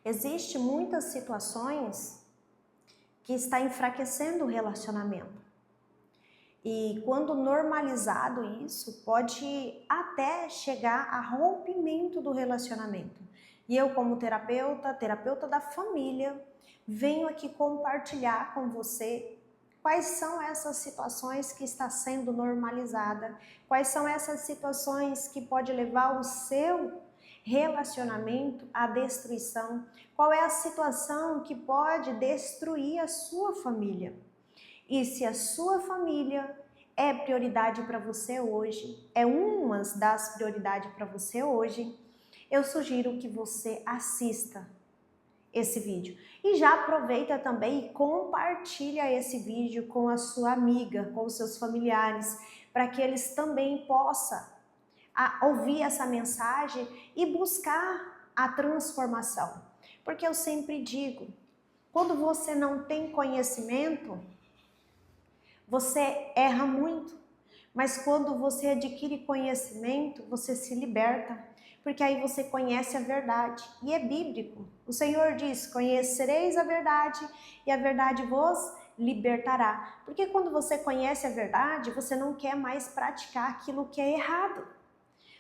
Existem muitas situações que está enfraquecendo o relacionamento. E quando normalizado isso, pode até chegar a rompimento do relacionamento. E eu, como terapeuta da família, venho aqui compartilhar com você quais são essas situações que está sendo normalizada, quais são essas situações que pode levar o seu relacionamento à destruição, qual é a situação que pode destruir a sua família. E se a sua família é prioridade para você hoje, é uma das prioridades para você hoje, eu sugiro que você assista esse vídeo. E já aproveita também e compartilha esse vídeo com a sua amiga, com os seus familiares, para que eles também possam ouvir essa mensagem e buscar a transformação. Porque eu sempre digo, quando você não tem conhecimento, você erra muito, mas quando você adquire conhecimento, você se liberta, porque aí você conhece a verdade, e é bíblico. O Senhor diz, conhecereis a verdade, e a verdade vos libertará. Porque quando você conhece a verdade, você não quer mais praticar aquilo que é errado.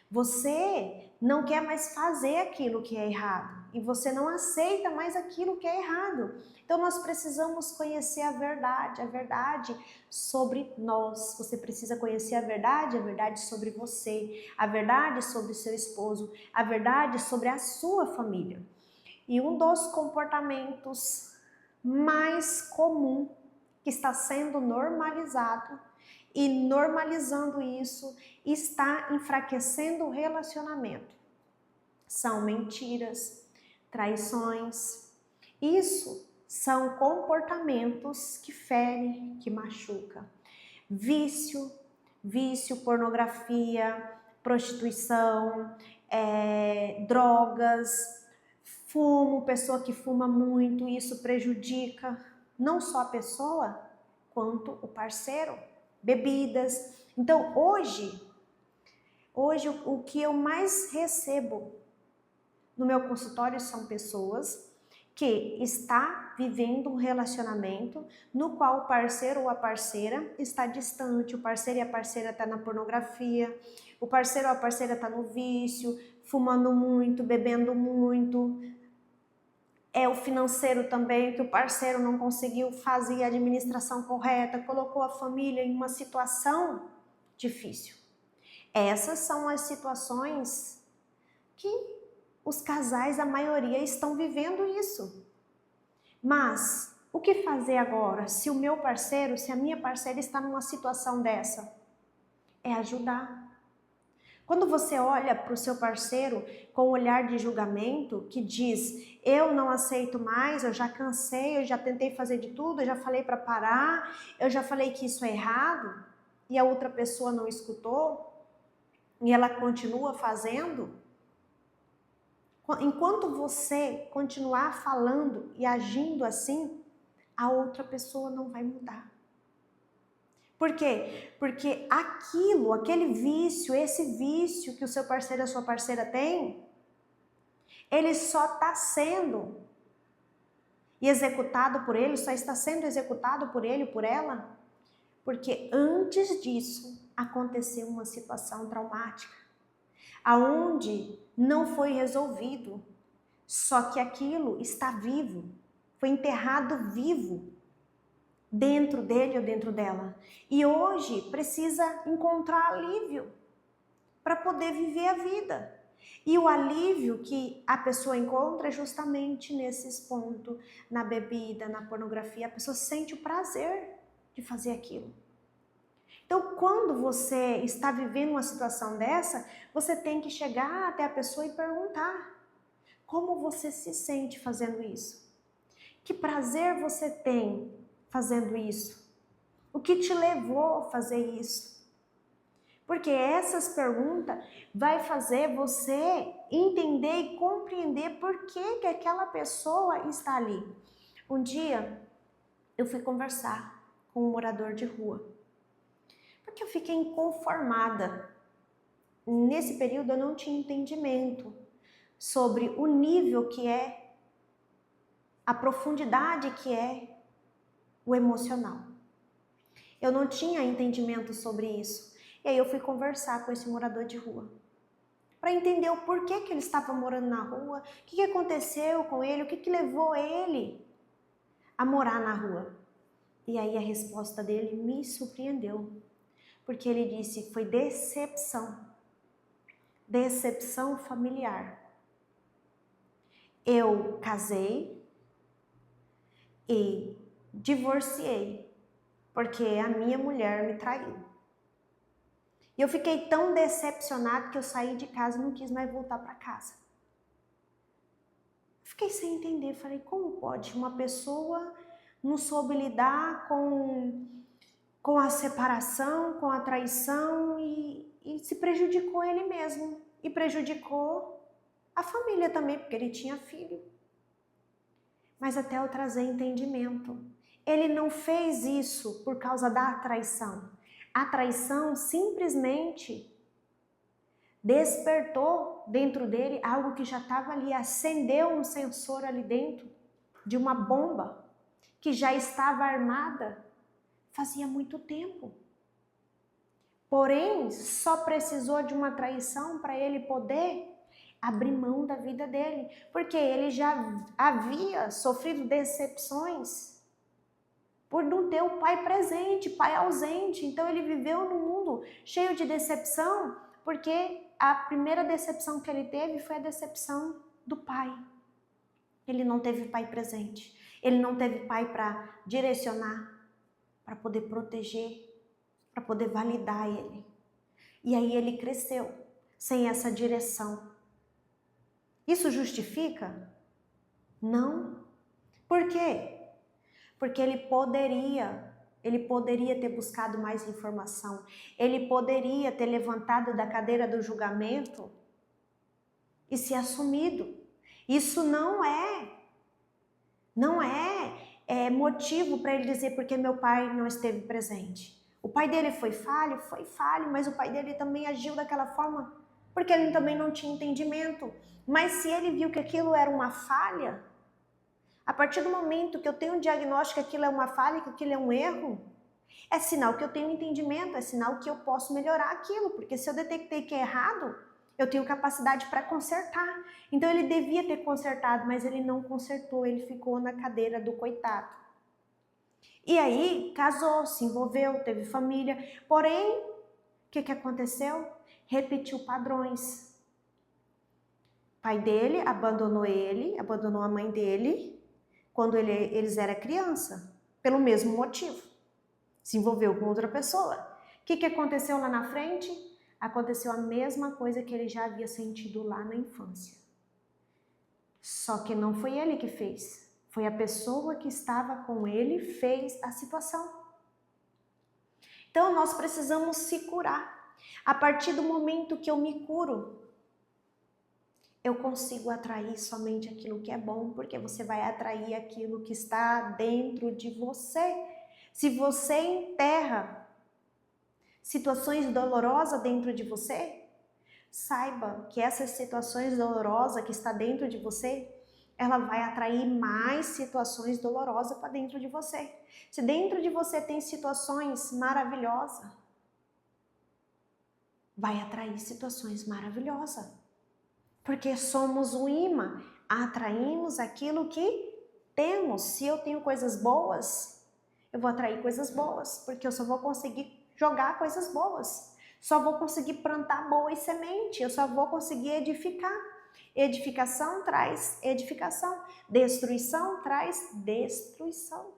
Você não quer mais fazer aquilo que é errado e você não aceita mais aquilo que é errado. Então nós precisamos conhecer a verdade sobre nós. Você precisa conhecer a verdade sobre você, a verdade sobre seu esposo, a verdade sobre a sua família. E um dos comportamentos mais comum que está sendo normalizado e normalizando isso está enfraquecendo o relacionamento. São mentiras, traições. Isso são comportamentos que ferem, que machucam. Vício, pornografia, prostituição, drogas, fumo, pessoa que fuma muito, isso prejudica não só a pessoa, quanto o parceiro. Bebidas. Então, hoje o que eu mais recebo no meu consultório são pessoas que está vivendo um relacionamento no qual o parceiro ou a parceira está distante, o parceiro e a parceira está na pornografia, o parceiro ou a parceira está no vício, fumando muito, bebendo muito. É o financeiro também, que o parceiro não conseguiu fazer a administração correta, colocou a família em uma situação difícil. Essas são as situações que os casais, a maioria, estão vivendo isso. Mas o que fazer agora? Se o meu parceiro, se a minha parceira está numa situação dessa? É ajudar. Quando você olha para o seu parceiro com um olhar de julgamento que diz, eu não aceito mais, eu já cansei, eu já tentei fazer de tudo, eu já falei para parar, eu já falei que isso é errado, e a outra pessoa não escutou, e ela continua fazendo, enquanto você continuar falando e agindo assim, a outra pessoa não vai mudar. Por quê? Porque aquele vício, esse vício que o seu parceiro ou a sua parceira tem, ele só está sendo executado por ele, só está sendo executado por ele ou por ela, porque antes disso aconteceu uma situação traumática, aonde não foi resolvido, só que aquilo está vivo, foi enterrado vivo, dentro dele ou dentro dela. E hoje precisa encontrar alívio para poder viver a vida. E o alívio que a pessoa encontra é justamente nesses pontos, na bebida, na pornografia. A pessoa sente o prazer de fazer aquilo. Então, quando você está vivendo uma situação dessa, você tem que chegar até a pessoa e perguntar: como você se sente fazendo isso? Que prazer você tem fazendo isso? O que te levou a fazer isso? Porque essas perguntas vai fazer você entender e compreender por que aquela pessoa está ali. Um dia eu fui conversar com um morador de rua, porque eu fiquei inconformada. Nesse período eu não tinha entendimento sobre o nível que é a profundidade que é o emocional. Eu não tinha entendimento sobre isso. E aí eu fui conversar com esse morador de rua, para entender o porquê que ele estava morando na rua, o que aconteceu com ele, o que levou ele a morar na rua. E aí a resposta dele me surpreendeu, porque ele disse, foi decepção familiar. Eu casei e divorciei, porque a minha mulher me traiu. E eu fiquei tão decepcionado que eu saí de casa e não quis mais voltar para casa. Fiquei sem entender, falei, como pode uma pessoa não soube lidar com a separação, com a traição e se prejudicou ele mesmo. E prejudicou a família também, porque ele tinha filho. Mas até eu trazer entendimento. Ele não fez isso por causa da traição. A traição simplesmente despertou dentro dele algo que já estava ali, acendeu um sensor ali dentro de uma bomba que já estava armada fazia muito tempo. Porém, só precisou de uma traição para ele poder abrir mão da vida dele, porque ele já havia sofrido decepções por não ter o pai presente, pai ausente. Então ele viveu num mundo cheio de decepção, porque a primeira decepção que ele teve foi a decepção do pai. Ele não teve pai presente, ele não teve pai para direcionar, para poder proteger, para poder validar ele. E aí ele cresceu sem essa direção. Isso justifica? Não. Por quê? Porque ele poderia ter buscado mais informação, ele poderia ter levantado da cadeira do julgamento e se assumido. Isso não é motivo para ele dizer porque meu pai não esteve presente. O pai dele foi falho, mas o pai dele também agiu daquela forma porque ele também não tinha entendimento. Mas se ele viu que aquilo era uma falha, a partir do momento que eu tenho um diagnóstico que aquilo é uma falha, que aquilo é um erro, é sinal que eu tenho entendimento, é sinal que eu posso melhorar aquilo, porque se eu detectei que é errado, eu tenho capacidade para consertar. Então ele devia ter consertado, mas ele não consertou, ele ficou na cadeira do coitado. E aí casou, se envolveu, teve família, porém, o que aconteceu? Repetiu padrões. O pai dele abandonou ele, abandonou a mãe dele, quando eles eram criança, pelo mesmo motivo. Se envolveu com outra pessoa. O que aconteceu lá na frente? Aconteceu a mesma coisa que ele já havia sentido lá na infância. Só que não foi ele que fez. Foi a pessoa que estava com ele fez a situação. Então nós precisamos se curar. A partir do momento que eu me curo, eu consigo atrair somente aquilo que é bom, porque você vai atrair aquilo que está dentro de você. Se você enterra situações dolorosas dentro de você, saiba que essas situações dolorosas que está dentro de você, ela vai atrair mais situações dolorosas para dentro de você. Se dentro de você tem situações maravilhosas, vai atrair situações maravilhosas. Porque somos um imã, atraímos aquilo que temos. Se eu tenho coisas boas, eu vou atrair coisas boas, porque eu só vou conseguir jogar coisas boas. Só vou conseguir plantar boas sementes, eu só vou conseguir edificar. Edificação traz edificação, destruição traz destruição.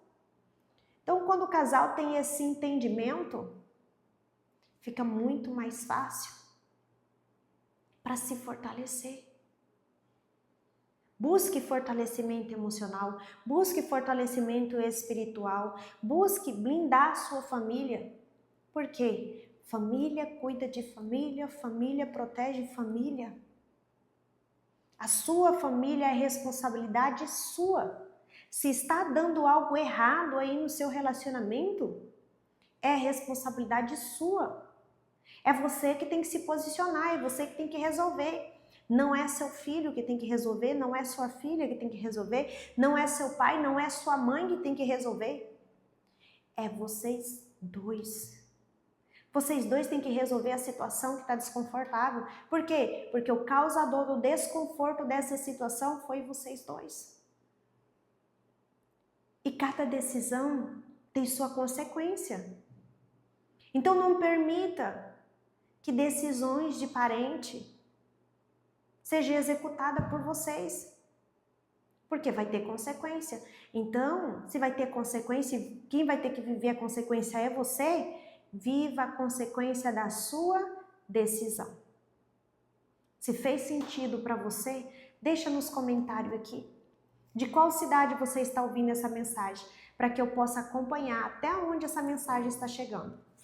Então, quando o casal tem esse entendimento, fica muito mais fácil para se fortalecer. Busque fortalecimento emocional, busque fortalecimento espiritual, busque blindar sua família. Por quê? Família cuida de família, família protege família. A sua família é responsabilidade sua. Se está dando algo errado aí no seu relacionamento, é responsabilidade sua. É você que tem que se posicionar, é você que tem que resolver. Não é seu filho que tem que resolver, não é sua filha que tem que resolver, não é seu pai, não é sua mãe que tem que resolver. É vocês dois. Vocês dois têm que resolver a situação que está desconfortável. Por quê? Porque o causador do desconforto dessa situação foi vocês dois. E cada decisão tem sua consequência. Então não permita que decisões de parente sejam executadas por vocês. Porque vai ter consequência. Então, se vai ter consequência, quem vai ter que viver a consequência é você. Viva a consequência da sua decisão. Se fez sentido para você, deixa nos comentários aqui. De qual cidade você está ouvindo essa mensagem? Para que eu possa acompanhar até onde essa mensagem está chegando.